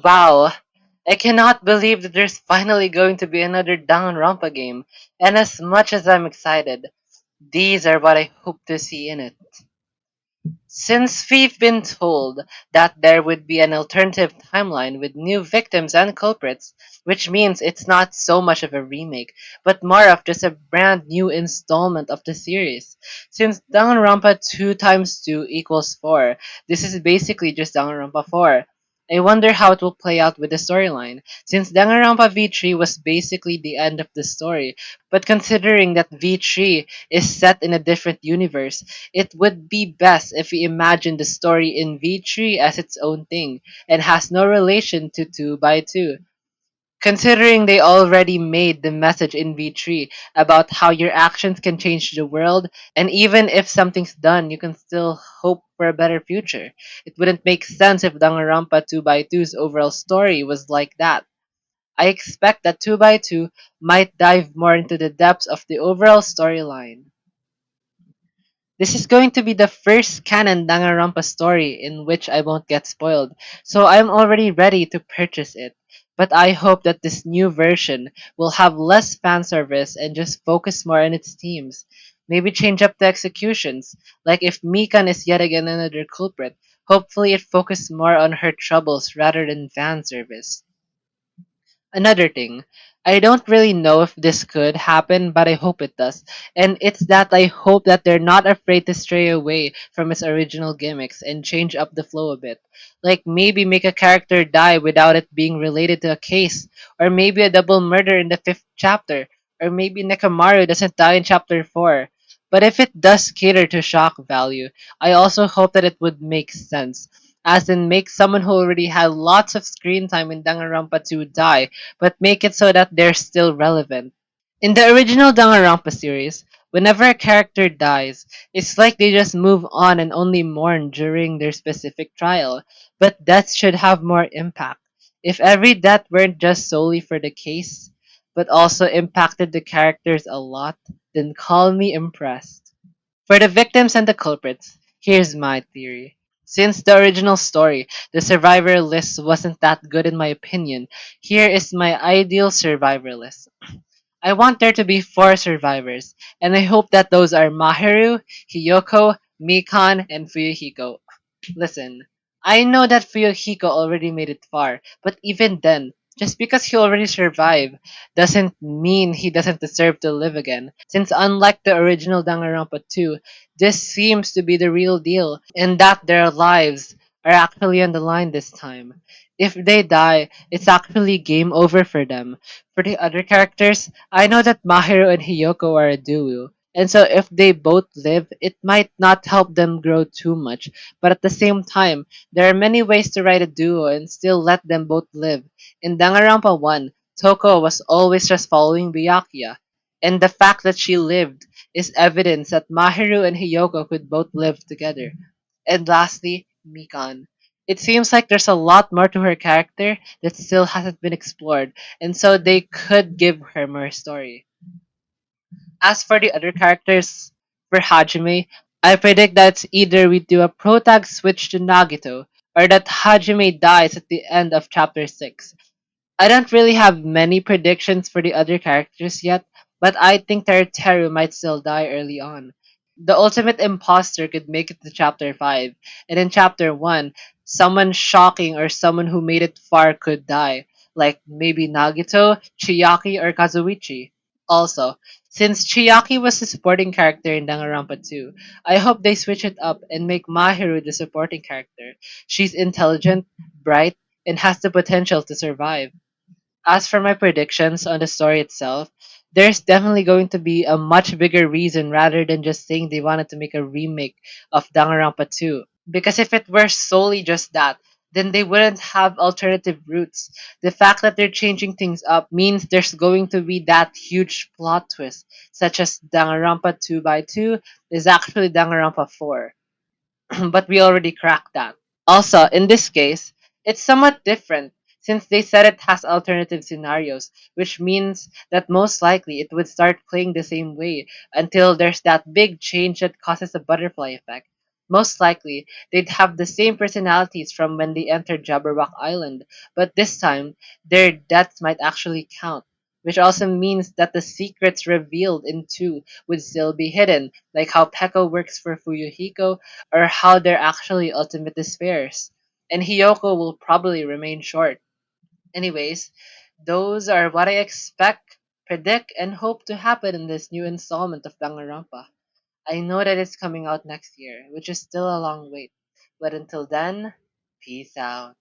Wow, I cannot believe that there's finally going to be another Danganronpa game, and as much as I'm excited, these are what I hope to see in it. Since we've been told that there would be an alternative timeline with new victims and culprits, which means it's not so much of a remake, but more of just a brand new installment of the series. Since Danganronpa 2 times 2 equals 4, this is basically just Danganronpa 4. I wonder how it will play out with the storyline, since Danganronpa V3 was basically the end of the story, but considering that V3 is set in a different universe, it would be best if we imagine the story in V3 as its own thing and has no relation to 2 by 2. Considering they already made the message in V3 about how your actions can change the world, and even if something's done, you can still hope for a better future. It wouldn't make sense if Danganronpa 2 by 2's overall story was like that. I expect that 2 by 2 might dive more into the depths of the overall storyline. This is going to be the first canon Danganronpa story in which I won't get spoiled, so I'm already ready to purchase it. But I hope that this new version will have less fan service and just focus more on its themes. Maybe change up the executions, like if Mikan is yet again another culprit, hopefully it focuses more on her troubles rather than fan service. Another thing, I don't really know if this could happen, but I hope it does. And it's that I hope that they're not afraid to stray away from its original gimmicks and change up the flow a bit. Like maybe make a character die without it being related to a case, or maybe a double murder in the fifth chapter, or maybe Nekamaru doesn't die in chapter 4. But if it does cater to shock value, I also hope that it would make sense. As in, make someone who already had lots of screen time in Danganronpa 2 die, but make it so that they're still relevant. In the original Danganronpa series, whenever a character dies, it's like they just move on and only mourn during their specific trial, but death should have more impact. If every death weren't just solely for the case, but also impacted the characters a lot, then call me impressed. For the victims and the culprits, here's my theory. Since the original story, the survivor list wasn't that good in my opinion, here is my ideal survivor list. I want there to be 4 survivors, and I hope that those are Mahiru, Hiyoko, Mikan, and Fuyuhiko. Listen, I know that Fuyuhiko already made it far, but even then, just because he already survived doesn't mean he doesn't deserve to live again, since unlike the original Danganronpa 2, this seems to be the real deal, and that their lives are actually on the line this time. If they die, it's actually game over for them. For the other characters, I know that Mahiru and Hiyoko are a duo, and so if they both live, it might not help them grow too much, but at the same time, there are many ways to write a duo and still let them both live. In Danganronpa 1, Toko was always just following Byakuya, and the fact that she lived is evidence that Mahiru and Hiyoko could both live together. And lastly, Mikan. It seems like there's a lot more to her character that still hasn't been explored, and so they could give her more story. As for the other characters, for Hajime, I predict that either we do a protag switch to Nagito, or that Hajime dies at the end of chapter 6. I don't really have many predictions for the other characters yet, but I think Teruteru might still die early on. The ultimate imposter could make it to chapter 5, and in chapter 1, someone shocking or someone who made it far could die, like maybe Nagito, Chiaki, or Kazuichi. Also, since Chiaki was the supporting character in Danganronpa 2, I hope they switch it up and make Mahiru the supporting character. She's intelligent, bright, and has the potential to survive. As for my predictions on the story itself, there's definitely going to be a much bigger reason rather than just saying they wanted to make a remake of Danganronpa 2. Because if it were solely just that, then they wouldn't have alternative routes. The fact that they're changing things up means there's going to be that huge plot twist, such as Danganronpa 2 by 2 is actually Danganronpa 4. But we already cracked that. Also, in this case, it's somewhat different since they said it has alternative scenarios, which means that most likely it would start playing the same way until there's that big change that causes a butterfly effect. Most likely, they'd have the same personalities from when they entered Jabberwock Island, but this time, their deaths might actually count. Which also means that the secrets revealed in 2 would still be hidden, like how Peko works for Fuyuhiko, or how they're actually ultimate despairs. And Hiyoko will probably remain short. Anyways, those are what I expect, predict, and hope to happen in this new installment of Danganronpa. I know that it's coming out next year, which is still a long wait. But until then, peace out.